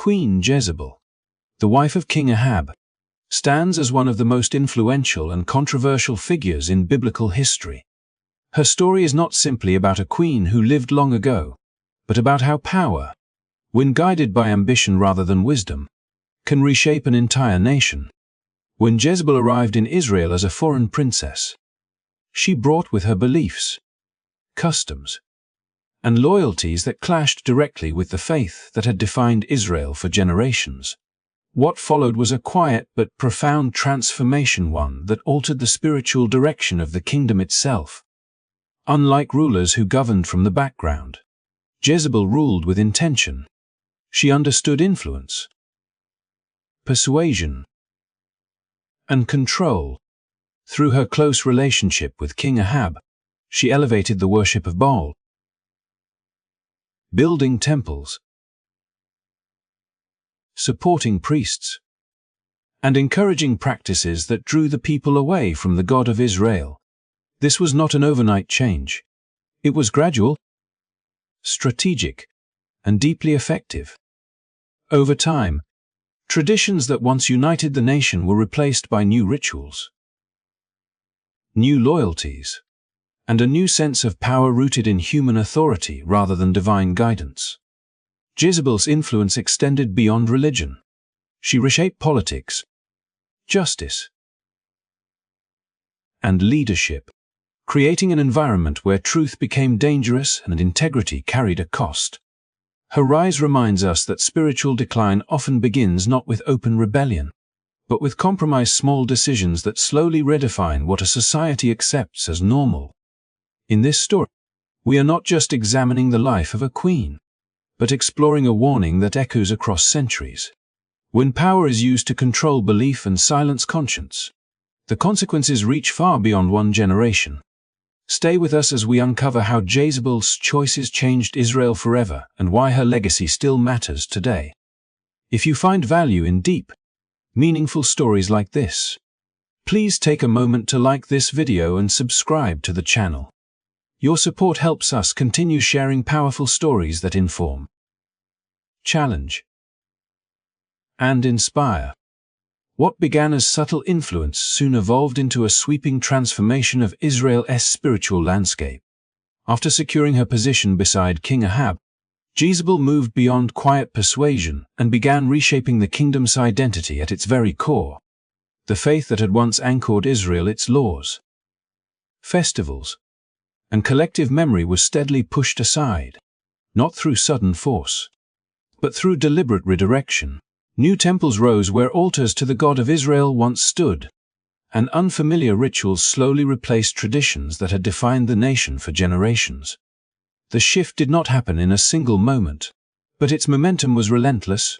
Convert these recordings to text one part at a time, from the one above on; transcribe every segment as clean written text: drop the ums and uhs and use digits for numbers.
Queen Jezebel, the wife of King Ahab, stands as one of the most influential and controversial figures in biblical history. Her story is not simply about a queen who lived long ago, but about how power, when guided by ambition rather than wisdom, can reshape an entire nation. When Jezebel arrived in Israel as a foreign princess, she brought with her beliefs, customs, and loyalties that clashed directly with the faith that had defined Israel for generations. What followed was a quiet but profound transformation, one that altered the spiritual direction of the kingdom itself. Unlike rulers who governed from the background, Jezebel ruled with intention. She understood influence, persuasion, and control. Through her close relationship with King Ahab, she elevated the worship of Baal, building temples, supporting priests, and encouraging practices that drew the people away from the God of Israel. This was not an overnight change. It was gradual, strategic, and deeply effective. Over time, traditions that once united the nation were replaced by new rituals, new loyalties, and a new sense of power rooted in human authority rather than divine guidance. Jezebel's influence extended beyond religion. She reshaped politics, justice, and leadership, creating an environment where truth became dangerous and integrity carried a cost. Her rise reminds us that spiritual decline often begins not with open rebellion, but with compromised small decisions that slowly redefine what a society accepts as normal. In this story, we are not just examining the life of a queen, but exploring a warning that echoes across centuries. When power is used to control belief and silence conscience, the consequences reach far beyond one generation. Stay with us as we uncover how Jezebel's choices changed Israel forever and why her legacy still matters today. If you find value in deep, meaningful stories like this, please take a moment to like this video and subscribe to the channel. Your support helps us continue sharing powerful stories that inform, challenge, and inspire. What began as subtle influence soon evolved into a sweeping transformation of Israel's spiritual landscape. After securing her position beside King Ahab, Jezebel moved beyond quiet persuasion and began reshaping the kingdom's identity at its very core. The faith that had once anchored Israel, its laws, festivals, and collective memory was steadily pushed aside, not through sudden force, but through deliberate redirection. New temples rose where altars to the God of Israel once stood, and unfamiliar rituals slowly replaced traditions that had defined the nation for generations. The shift did not happen in a single moment, but its momentum was relentless,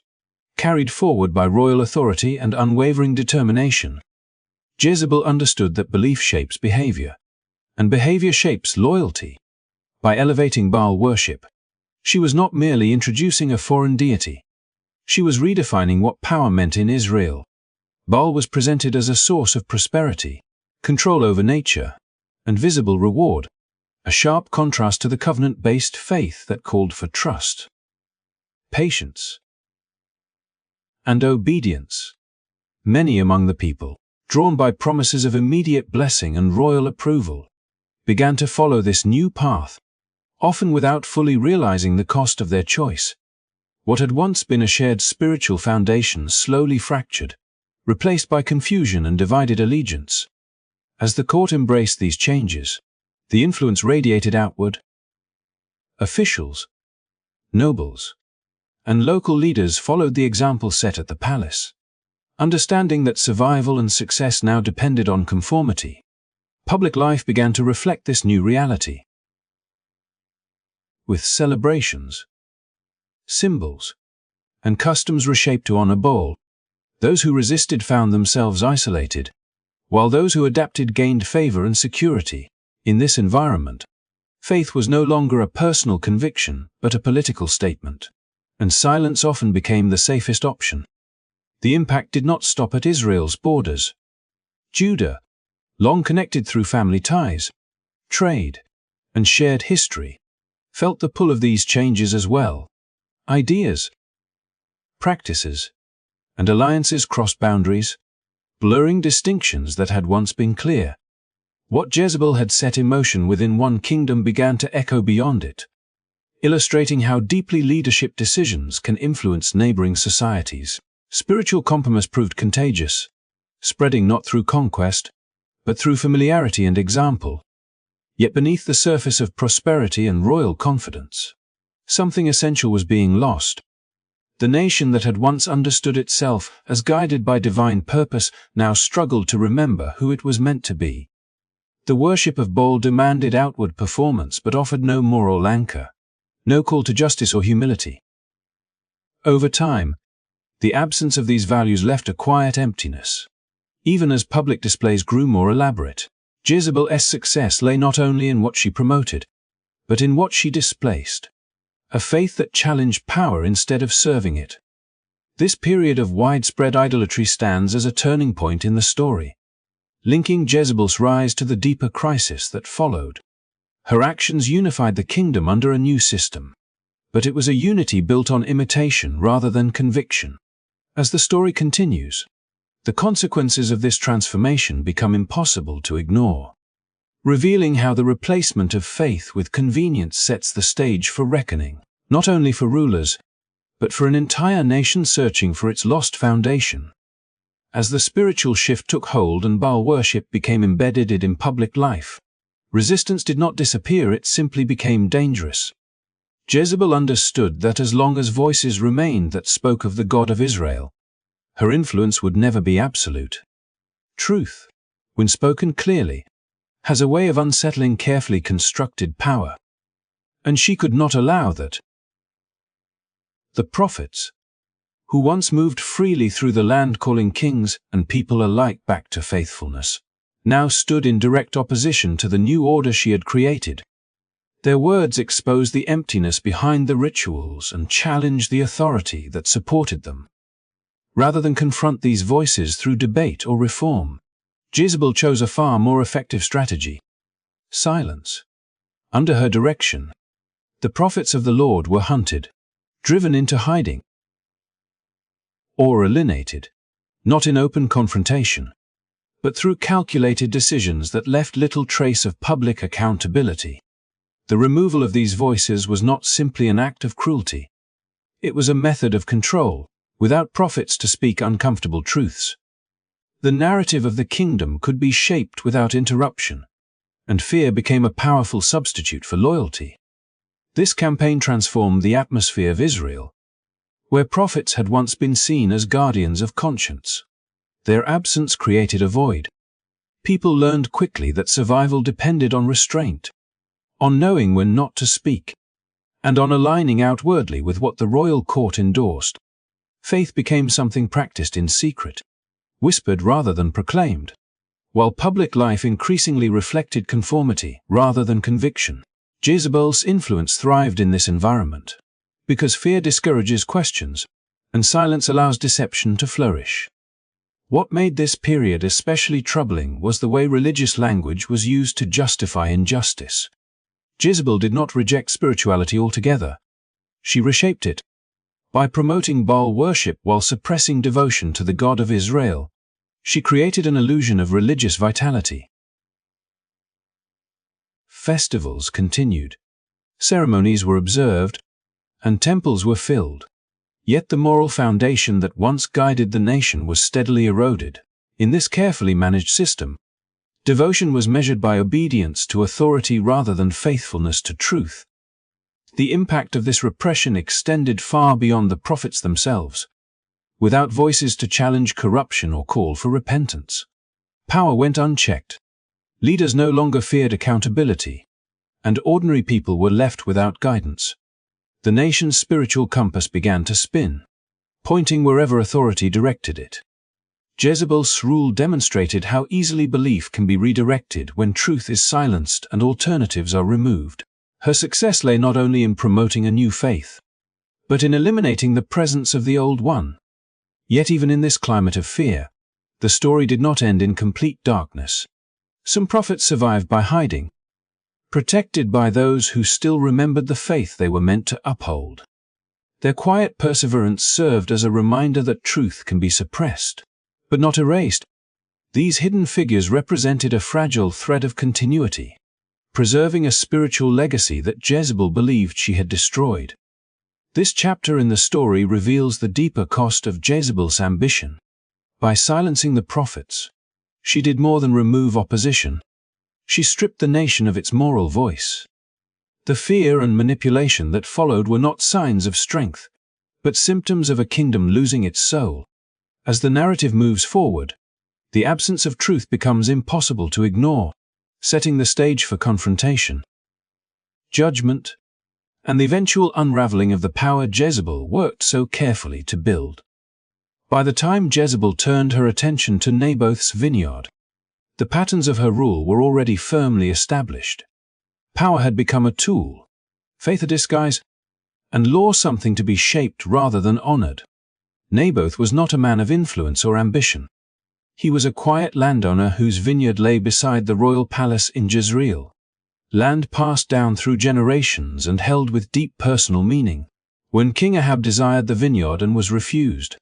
carried forward by royal authority and unwavering determination. Jezebel understood that belief shapes behavior, and behavior shapes loyalty. By elevating Baal worship, she was not merely introducing a foreign deity. She was redefining what power meant in Israel. Baal was presented as a source of prosperity, control over nature, and visible reward, a sharp contrast to the covenant-based faith that called for trust, patience, and obedience. Many among the people, drawn by promises of immediate blessing and royal approval, began to follow this new path, often without fully realizing the cost of their choice. What had once been a shared spiritual foundation slowly fractured, replaced by confusion and divided allegiance. As the court embraced these changes, the influence radiated outward. Officials, nobles, and local leaders followed the example set at the palace. Understanding that survival and success now depended on conformity, public life began to reflect this new reality. With celebrations, symbols, and customs reshaped to honor Baal, those who resisted found themselves isolated, while those who adapted gained favor and security. In this environment, faith was no longer a personal conviction but a political statement, and silence often became the safest option. The impact did not stop at Israel's borders. Judah, long connected through family ties, trade, and shared history, felt the pull of these changes as well. Ideas, practices, and alliances crossed boundaries, blurring distinctions that had once been clear. What Jezebel had set in motion within one kingdom began to echo beyond it, illustrating how deeply leadership decisions can influence neighboring societies. Spiritual compromise proved contagious, spreading not through conquest, but through familiarity and example. Yet beneath the surface of prosperity and royal confidence, something essential was being lost. The nation that had once understood itself as guided by divine purpose now struggled to remember who it was meant to be. The worship of Baal demanded outward performance but offered no moral anchor, no call to justice or humility. Over time, the absence of these values left a quiet emptiness. Even as public displays grew more elaborate, Jezebel's success lay not only in what she promoted, but in what she displaced. A faith that challenged power instead of serving it. This period of widespread idolatry stands as a turning point in the story, linking Jezebel's rise to the deeper crisis that followed. Her actions unified the kingdom under a new system, but it was a unity built on imitation rather than conviction. As the story continues, the consequences of this transformation become impossible to ignore, revealing how the replacement of faith with convenience sets the stage for reckoning, not only for rulers, but for an entire nation searching for its lost foundation. As the spiritual shift took hold and Baal worship became embedded in public life, resistance did not disappear, it simply became dangerous. Jezebel understood that as long as voices remained that spoke of the God of Israel, her influence would never be absolute. Truth, when spoken clearly, has a way of unsettling carefully constructed power. And she could not allow that. The prophets, who once moved freely through the land calling kings and people alike back to faithfulness, now stood in direct opposition to the new order she had created. Their words exposed the emptiness behind the rituals and challenged the authority that supported them. Rather than confront these voices through debate or reform, Jezebel chose a far more effective strategy: silence. Under her direction, the prophets of the Lord were hunted, driven into hiding, or alienated, not in open confrontation, but through calculated decisions that left little trace of public accountability. The removal of these voices was not simply an act of cruelty. It was a method of control, without prophets to speak uncomfortable truths. The narrative of the kingdom could be shaped without interruption, and fear became a powerful substitute for loyalty. This campaign transformed the atmosphere of Israel, where prophets had once been seen as guardians of conscience. Their absence created a void. People learned quickly that survival depended on restraint, on knowing when not to speak, and on aligning outwardly with what the royal court endorsed. Faith became something practiced in secret, whispered rather than proclaimed, while public life increasingly reflected conformity rather than conviction. Jezebel's influence thrived in this environment, because fear discourages questions, and silence allows deception to flourish. What made this period especially troubling was the way religious language was used to justify injustice. Jezebel did not reject spirituality altogether. She reshaped it. By promoting Baal worship while suppressing devotion to the God of Israel, she created an illusion of religious vitality. Festivals continued. Ceremonies were observed, and temples were filled. Yet the moral foundation that once guided the nation was steadily eroded. In this carefully managed system, devotion was measured by obedience to authority rather than faithfulness to truth. The impact of this repression extended far beyond the prophets themselves. Without voices to challenge corruption or call for repentance, power went unchecked. Leaders no longer feared accountability, and ordinary people were left without guidance. The nation's spiritual compass began to spin, pointing wherever authority directed it. Jezebel's rule demonstrated how easily belief can be redirected when truth is silenced and alternatives are removed. Her success lay not only in promoting a new faith, but in eliminating the presence of the old one. Yet even in this climate of fear, the story did not end in complete darkness. Some prophets survived by hiding, protected by those who still remembered the faith they were meant to uphold. Their quiet perseverance served as a reminder that truth can be suppressed, but not erased. These hidden figures represented a fragile thread of continuity, preserving a spiritual legacy that Jezebel believed she had destroyed. This chapter in the story reveals the deeper cost of Jezebel's ambition. By silencing the prophets, she did more than remove opposition. She stripped the nation of its moral voice. The fear and manipulation that followed were not signs of strength, but symptoms of a kingdom losing its soul. As the narrative moves forward, the absence of truth becomes impossible to ignore, setting the stage for confrontation, judgment, and the eventual unraveling of the power Jezebel worked so carefully to build. By the time Jezebel turned her attention to Naboth's vineyard, the patterns of her rule were already firmly established. Power had become a tool, faith a disguise, and law something to be shaped rather than honored. Naboth was not a man of influence or ambition. He was a quiet landowner whose vineyard lay beside the royal palace in Jezreel. Land passed down through generations and held with deep personal meaning. When King Ahab desired the vineyard and was refused,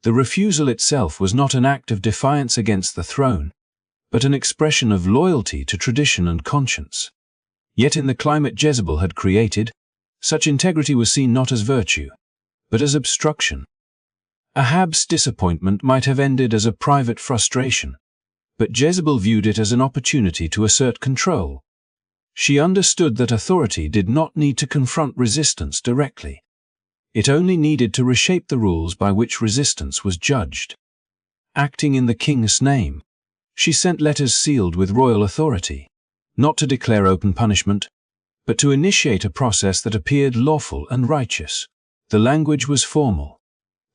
the refusal itself was not an act of defiance against the throne, but an expression of loyalty to tradition and conscience. Yet in the climate Jezebel had created, such integrity was seen not as virtue, but as obstruction. Ahab's disappointment might have ended as a private frustration, but Jezebel viewed it as an opportunity to assert control. She understood that authority did not need to confront resistance directly. It only needed to reshape the rules by which resistance was judged. Acting in the king's name, she sent letters sealed with royal authority, not to declare open punishment, but to initiate a process that appeared lawful and righteous. The language was formal,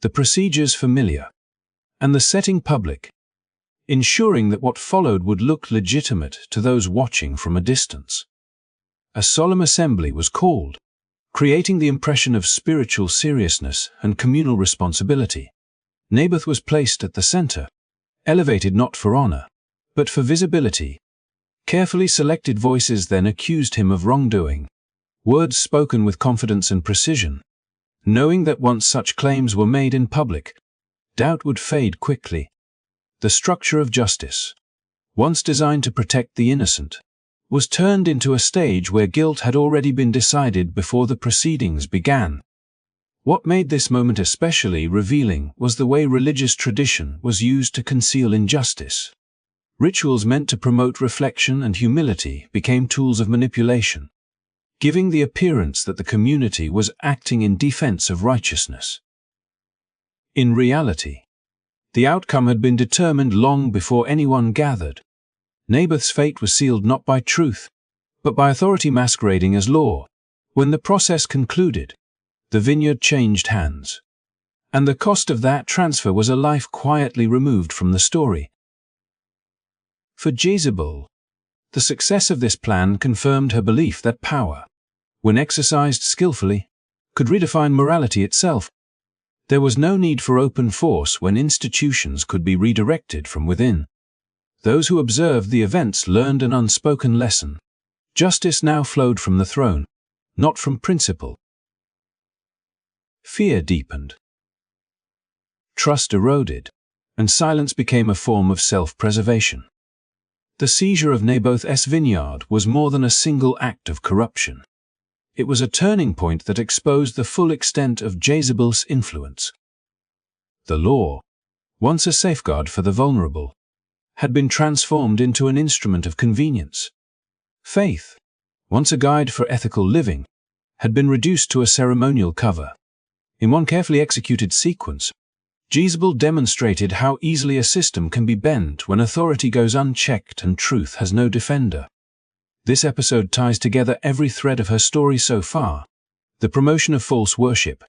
the procedures familiar, and the setting public, ensuring that what followed would look legitimate to those watching from a distance. A solemn assembly was called, creating the impression of spiritual seriousness and communal responsibility. Naboth was placed at the center, elevated not for honor, but for visibility. Carefully selected voices then accused him of wrongdoing, words spoken with confidence and precision, knowing that once such claims were made in public, doubt would fade quickly. The structure of justice, once designed to protect the innocent, was turned into a stage where guilt had already been decided before the proceedings began. What made this moment especially revealing was the way religious tradition was used to conceal injustice. Rituals meant to promote reflection and humility became tools of manipulation, giving the appearance that the community was acting in defense of righteousness. In reality, the outcome had been determined long before anyone gathered. Naboth's fate was sealed not by truth, but by authority masquerading as law. When the process concluded, the vineyard changed hands, and the cost of that transfer was a life quietly removed from the story. For Jezebel, the success of this plan confirmed her belief that power, when exercised skillfully, could redefine morality itself. There was no need for open force when institutions could be redirected from within. Those who observed the events learned an unspoken lesson. Justice now flowed from the throne, not from principle. Fear deepened. Trust eroded, and silence became a form of self-preservation. The seizure of Naboth's vineyard was more than a single act of corruption. It was a turning point that exposed the full extent of Jezebel's influence. The law, once a safeguard for the vulnerable, had been transformed into an instrument of convenience. Faith, once a guide for ethical living, had been reduced to a ceremonial cover. In one carefully executed sequence, Jezebel demonstrated how easily a system can be bent when authority goes unchecked and truth has no defender. This episode ties together every thread of her story so far: the promotion of false worship,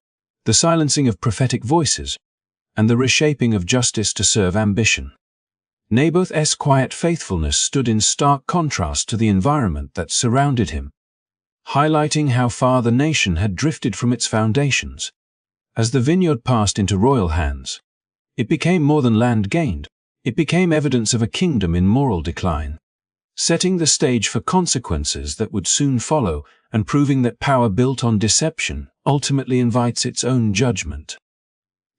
the silencing of prophetic voices, and the reshaping of justice to serve ambition. Naboth's quiet faithfulness stood in stark contrast to the environment that surrounded him, highlighting how far the nation had drifted from its foundations. As the vineyard passed into royal hands, it became more than land gained. It became evidence of a kingdom in moral decline, setting the stage for consequences that would soon follow and proving that power built on deception ultimately invites its own judgment.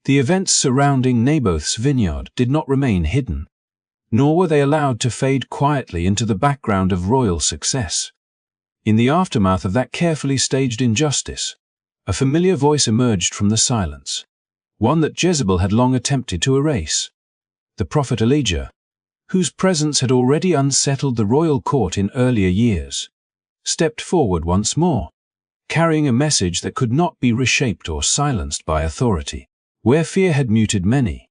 The events surrounding Naboth's vineyard did not remain hidden, nor were they allowed to fade quietly into the background of royal success. In the aftermath of that carefully staged injustice, a familiar voice emerged from the silence, one that Jezebel had long attempted to erase. The prophet Elijah, whose presence had already unsettled the royal court in earlier years, stepped forward once more, carrying a message that could not be reshaped or silenced by authority. Where fear had muted many,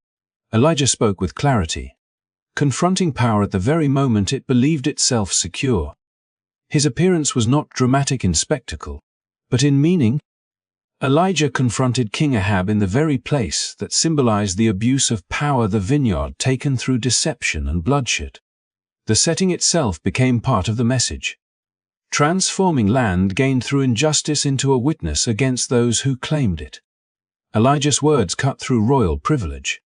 Elijah spoke with clarity, confronting power at the very moment it believed itself secure. His appearance was not dramatic in spectacle, but in meaning. Elijah confronted King Ahab in the very place that symbolized the abuse of power, the vineyard taken through deception and bloodshed. The setting itself became part of the message, transforming land gained through injustice into a witness against those who claimed it. Elijah's words cut through royal privilege,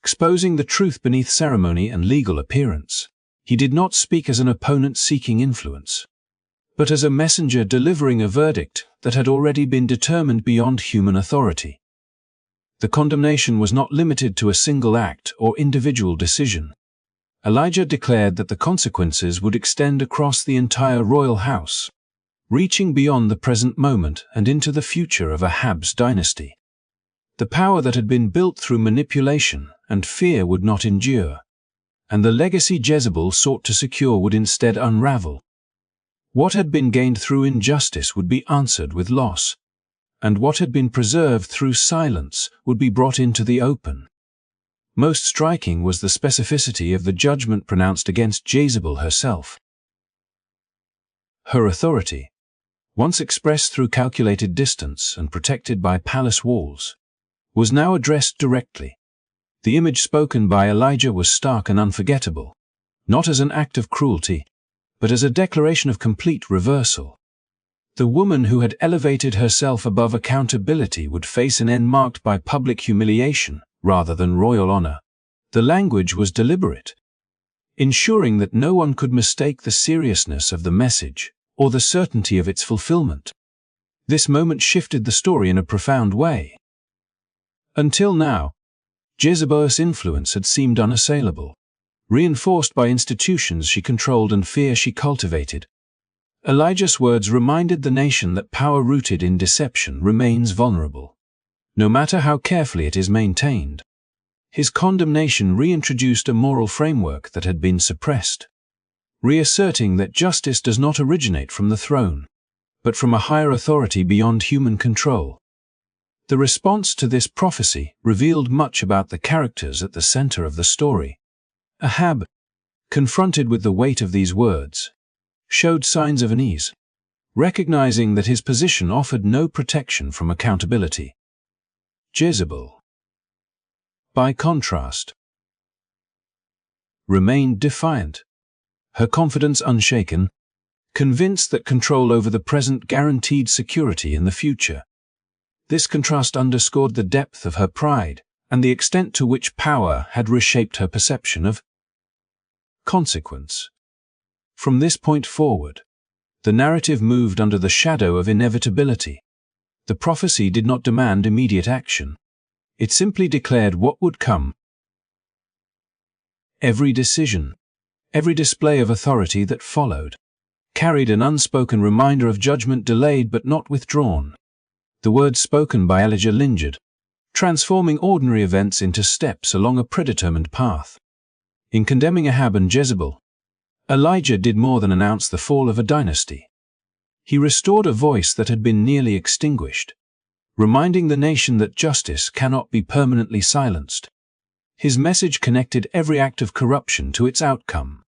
exposing the truth beneath ceremony and legal appearance. He did not speak as an opponent seeking influence, but as a messenger delivering a verdict that had already been determined beyond human authority. The condemnation was not limited to a single act or individual decision. Elijah declared that the consequences would extend across the entire royal house, reaching beyond the present moment and into the future of Ahab's dynasty. The power that had been built through manipulation and fear would not endure, and the legacy Jezebel sought to secure would instead unravel. What had been gained through injustice would be answered with loss, and what had been preserved through silence would be brought into the open. Most striking was the specificity of the judgment pronounced against Jezebel herself. Her authority, once expressed through calculated distance and protected by palace walls, was now addressed directly. The image spoken by Elijah was stark and unforgettable, not as an act of cruelty, but as a declaration of complete reversal. The woman who had elevated herself above accountability would face an end marked by public humiliation rather than royal honor. The language was deliberate, ensuring that no one could mistake the seriousness of the message or the certainty of its fulfillment. This moment shifted the story in a profound way. Until now, Jezebel's influence had seemed unassailable, reinforced by institutions she controlled and fear she cultivated. Elijah's words reminded the nation that power rooted in deception remains vulnerable, no matter how carefully it is maintained. His condemnation reintroduced a moral framework that had been suppressed, reasserting that justice does not originate from the throne, but from a higher authority beyond human control. The response to this prophecy revealed much about the characters at the center of the story. Ahab, confronted with the weight of these words, showed signs of unease, recognizing that his position offered no protection from accountability. Jezebel, by contrast, remained defiant, her confidence unshaken, convinced that control over the present guaranteed security in the future. This contrast underscored the depth of her pride and the extent to which power had reshaped her perception of consequence. From this point forward, the narrative moved under the shadow of inevitability. The prophecy did not demand immediate action. It simply declared what would come. Every decision, every display of authority that followed, carried an unspoken reminder of judgment delayed but not withdrawn. The words spoken by Elijah lingered, transforming ordinary events into steps along a predetermined path. In condemning Ahab and Jezebel, Elijah did more than announce the fall of a dynasty. He restored a voice that had been nearly extinguished, reminding the nation that justice cannot be permanently silenced. His message connected every act of corruption to its outcome,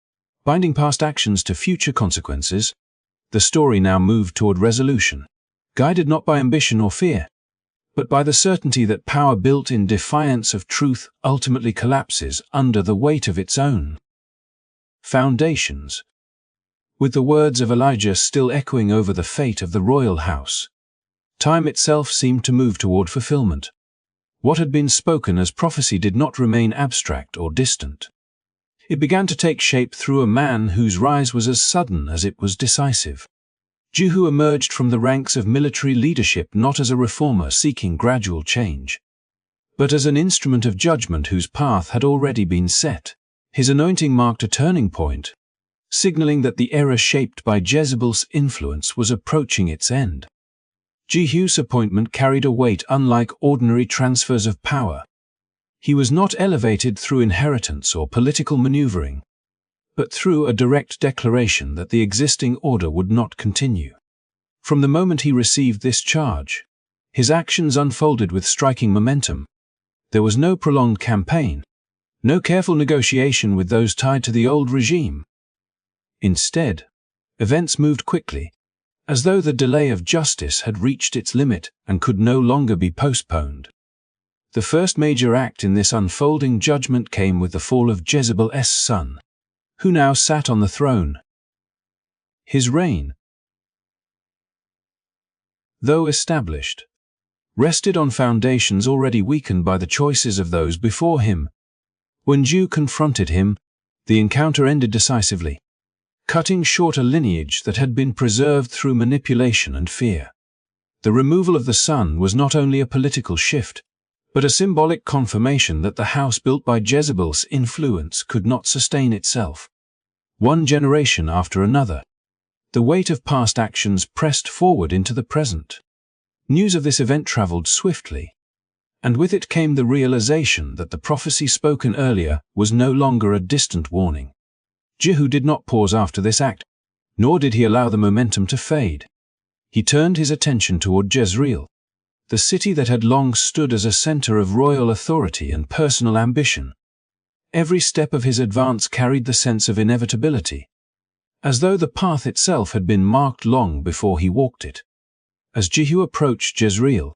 binding past actions to future consequences. The story now moved toward resolution, guided not by ambition or fear, but by the certainty that power built in defiance of truth ultimately collapses under the weight of its own foundations. With the words of Elijah still echoing over the fate of the royal house, time itself seemed to move toward fulfillment. What had been spoken as prophecy did not remain abstract or distant. It began to take shape through a man whose rise was as sudden as it was decisive. Jehu emerged from the ranks of military leadership not as a reformer seeking gradual change, but as an instrument of judgment whose path had already been set. His anointing marked a turning point, signaling that the era shaped by Jezebel's influence was approaching its end. Jehu's appointment carried a weight unlike ordinary transfers of power. He was not elevated through inheritance or political maneuvering, but through a direct declaration that the existing order would not continue. From the moment he received this charge, his actions unfolded with striking momentum. There was no prolonged campaign, no careful negotiation with those tied to the old regime. Instead, events moved quickly, as though the delay of justice had reached its limit and could no longer be postponed. The first major act in this unfolding judgment came with the fall of Jezebel's son, who now sat on the throne. His reign, though established, rested on foundations already weakened by the choices of those before him. When Jehu confronted him, the encounter ended decisively, cutting short a lineage that had been preserved through manipulation and fear. The removal of the son was not only a political shift, but a symbolic confirmation that the house built by Jezebel's influence could not sustain itself. One generation after another, the weight of past actions pressed forward into the present. News of this event traveled swiftly, and with it came the realization that the prophecy spoken earlier was no longer a distant warning. Jehu did not pause after this act, nor did he allow the momentum to fade. He turned his attention toward Jezreel, the city that had long stood as a center of royal authority and personal ambition. Every step of his advance carried the sense of inevitability, as though the path itself had been marked long before he walked it. As Jehu approached Jezreel,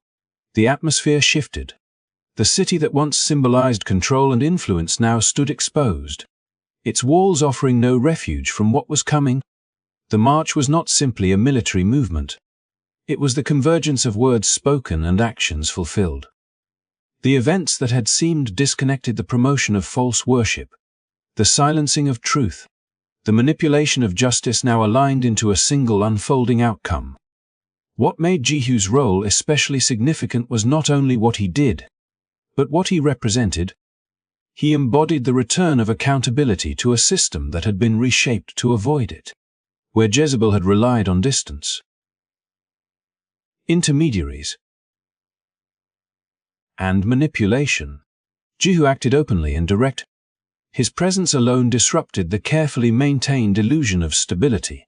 the atmosphere shifted. The city that once symbolized control and influence now stood exposed, its walls offering no refuge from what was coming. The march was not simply a military movement. It was the convergence of words spoken and actions fulfilled. The events that had seemed disconnected, the promotion of false worship, the silencing of truth, the manipulation of justice, now aligned into a single unfolding outcome. What made Jehu's role especially significant was not only what he did, but what he represented. He embodied the return of accountability to a system that had been reshaped to avoid it, where Jezebel had relied on distance, intermediaries, and manipulation. Jehu acted openly and direct. His presence alone disrupted the carefully maintained illusion of stability,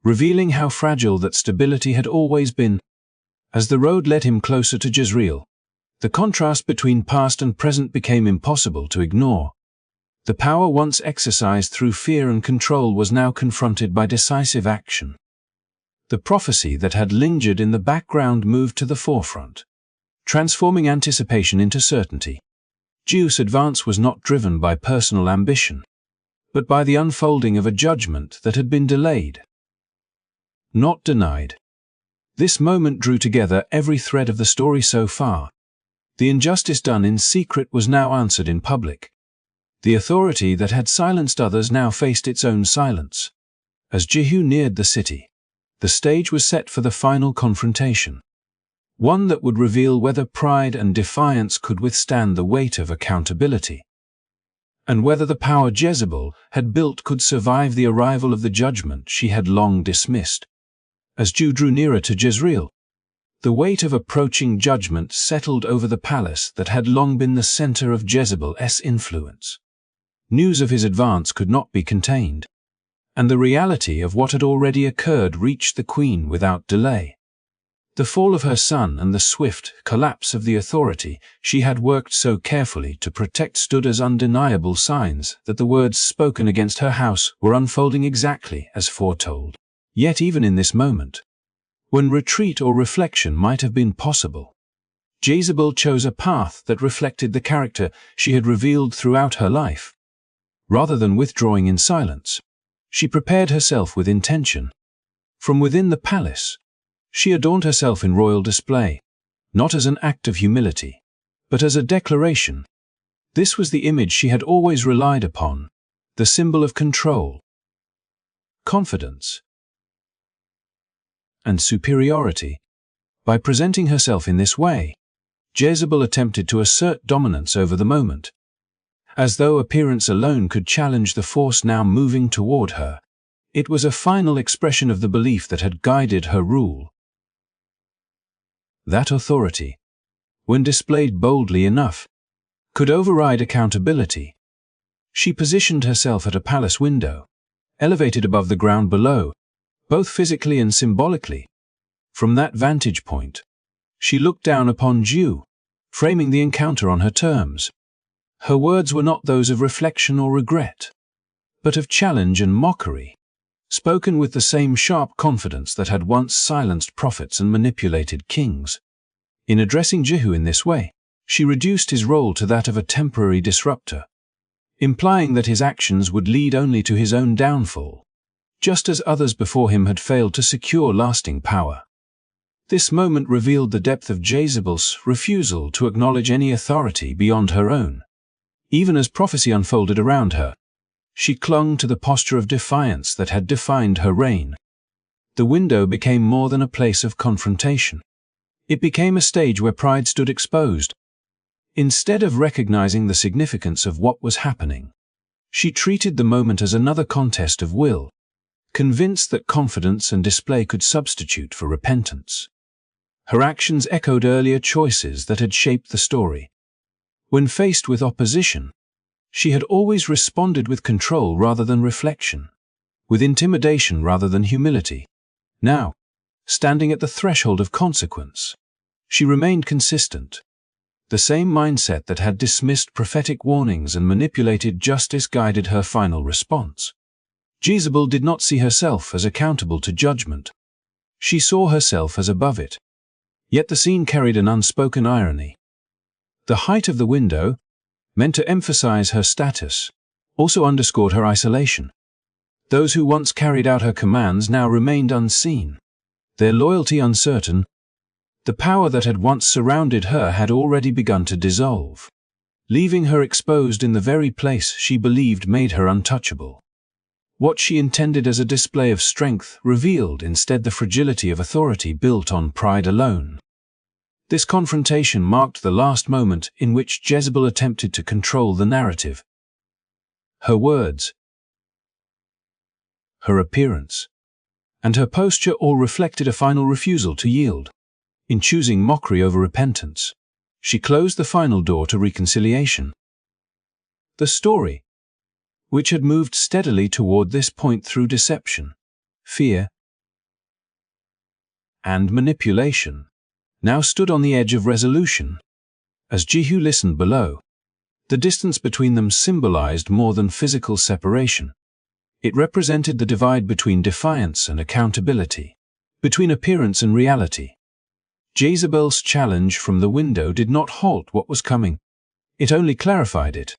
revealing how fragile that stability had always been. As the road led him closer to Jezreel, the contrast between past and present became impossible to ignore. The power once exercised through fear and control was now confronted by decisive action. The prophecy that had lingered in the background moved to the forefront, transforming anticipation into certainty. Jehu's advance was not driven by personal ambition, but by the unfolding of a judgment that had been delayed, not denied. This moment drew together every thread of the story so far. The injustice done in secret was now answered in public. The authority that had silenced others now faced its own silence. As Jehu neared the city, the stage was set for the final confrontation, one that would reveal whether pride and defiance could withstand the weight of accountability, and whether the power Jezebel had built could survive the arrival of the judgment she had long dismissed. As Jehu drew nearer to Jezreel, the weight of approaching judgment settled over the palace that had long been the center of Jezebel's influence. News of his advance could not be contained, and the reality of what had already occurred reached the queen without delay. The fall of her son and the swift collapse of the authority she had worked so carefully to protect stood as undeniable signs that the words spoken against her house were unfolding exactly as foretold. Yet even in this moment, when retreat or reflection might have been possible, Jezebel chose a path that reflected the character she had revealed throughout her life. Rather than withdrawing in silence, she prepared herself with intention. From within the palace, she adorned herself in royal display, not as an act of humility, but as a declaration. This was the image she had always relied upon, the symbol of control, confidence, and superiority. By presenting herself in this way, Jezebel attempted to assert dominance over the moment, as though appearance alone could challenge the force now moving toward her. It was a final expression of the belief that had guided her rule. That authority, when displayed boldly enough, could override accountability. She positioned herself at a palace window, elevated above the ground below, both physically and symbolically. From that vantage point, she looked down upon Jew, framing the encounter on her terms. Her words were not those of reflection or regret, but of challenge and mockery, spoken with the same sharp confidence that had once silenced prophets and manipulated kings. In addressing Jehu in this way, she reduced his role to that of a temporary disruptor, implying that his actions would lead only to his own downfall, just as others before him had failed to secure lasting power. This moment revealed the depth of Jezebel's refusal to acknowledge any authority beyond her own. Even as prophecy unfolded around her, she clung to the posture of defiance that had defined her reign. The window became more than a place of confrontation. It became a stage where pride stood exposed. Instead of recognizing the significance of what was happening, she treated the moment as another contest of will, convinced that confidence and display could substitute for repentance. Her actions echoed earlier choices that had shaped the story. When faced with opposition, she had always responded with control rather than reflection, with intimidation rather than humility. Now, standing at the threshold of consequence, she remained consistent. The same mindset that had dismissed prophetic warnings and manipulated justice guided her final response. Jezebel did not see herself as accountable to judgment. She saw herself as above it. Yet the scene carried an unspoken irony. The height of the window, meant to emphasize her status, also underscored her isolation. Those who once carried out her commands now remained unseen, their loyalty uncertain. The power that had once surrounded her had already begun to dissolve, leaving her exposed in the very place she believed made her untouchable. What she intended as a display of strength revealed instead the fragility of authority built on pride alone. This confrontation marked the last moment in which Jezebel attempted to control the narrative. Her words, her appearance, and her posture all reflected a final refusal to yield. In choosing mockery over repentance, she closed the final door to reconciliation. The story, which had moved steadily toward this point through deception, fear, and manipulation, now stood on the edge of resolution. As Jehu listened below, the distance between them symbolized more than physical separation. It represented the divide between defiance and accountability, between appearance and reality. Jezebel's challenge from the window did not halt what was coming. It only clarified it.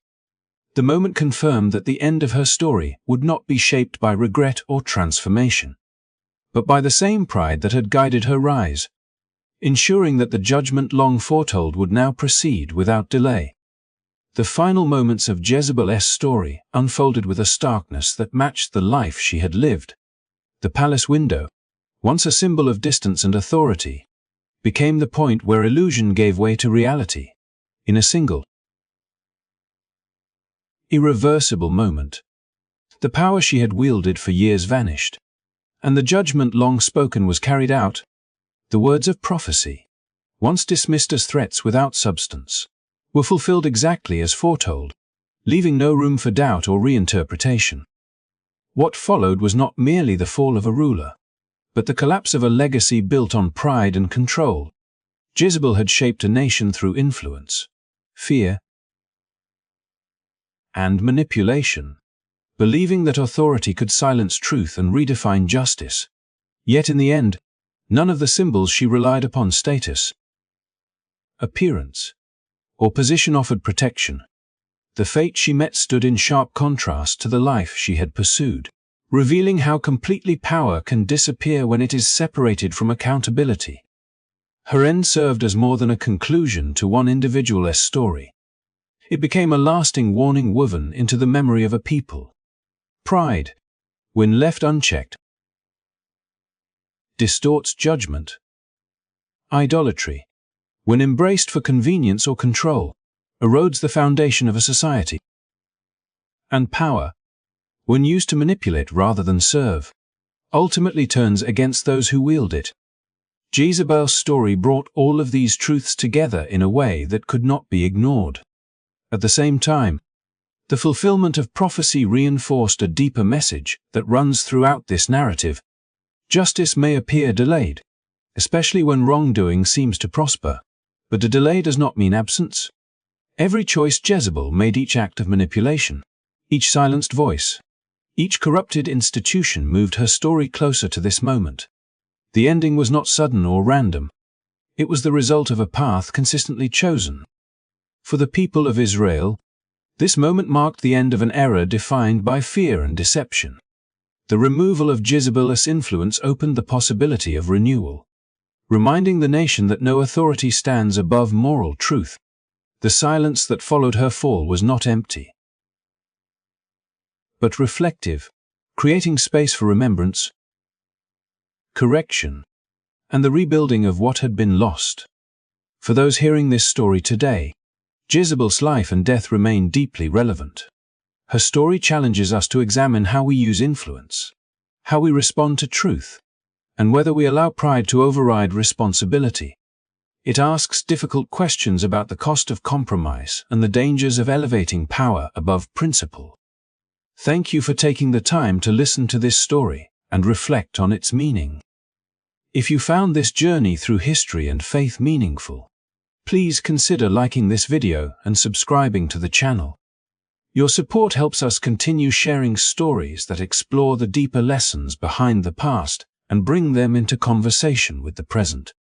The moment confirmed that the end of her story would not be shaped by regret or transformation, but by the same pride that had guided her rise, ensuring that the judgment long foretold would now proceed without delay. The final moments of Jezebel's story unfolded with a starkness that matched the life she had lived. The palace window, once a symbol of distance and authority, became the point where illusion gave way to reality. In a single, irreversible moment, the power she had wielded for years vanished, and the judgment long spoken was carried out. The words of prophecy, once dismissed as threats without substance, were fulfilled exactly as foretold, leaving no room for doubt or reinterpretation. What followed was not merely the fall of a ruler, but the collapse of a legacy built on pride and control. Jezebel had shaped a nation through influence, fear, and manipulation, believing that authority could silence truth and redefine justice. Yet in the end, none of the symbols she relied upon, status, appearance, or position, offered protection. The fate she met stood in sharp contrast to the life she had pursued, revealing how completely power can disappear when it is separated from accountability. Her end served as more than a conclusion to one individual's story. It became a lasting warning woven into the memory of a people. Pride, when left unchecked, distorts judgment. Idolatry, when embraced for convenience or control, erodes the foundation of a society. And power, when used to manipulate rather than serve, ultimately turns against those who wield it. Jezebel's story brought all of these truths together in a way that could not be ignored. At the same time, the fulfillment of prophecy reinforced a deeper message that runs throughout this narrative. Justice may appear delayed, especially when wrongdoing seems to prosper, but a delay does not mean absence. Every choice Jezebel made, each act of manipulation, each silenced voice, each corrupted institution moved her story closer to this moment. The ending was not sudden or random. It was the result of a path consistently chosen. For the people of Israel, this moment marked the end of an era defined by fear and deception. The removal of Jezebel's influence opened the possibility of renewal, reminding the nation that no authority stands above moral truth. The silence that followed her fall was not empty, but reflective, creating space for remembrance, correction, and the rebuilding of what had been lost. For those hearing this story today, Jezebel's life and death remain deeply relevant. Her story challenges us to examine how we use influence, how we respond to truth, and whether we allow pride to override responsibility. It asks difficult questions about the cost of compromise and the dangers of elevating power above principle. Thank you for taking the time to listen to this story and reflect on its meaning. If you found this journey through history and faith meaningful, please consider liking this video and subscribing to the channel. Your support helps us continue sharing stories that explore the deeper lessons behind the past and bring them into conversation with the present.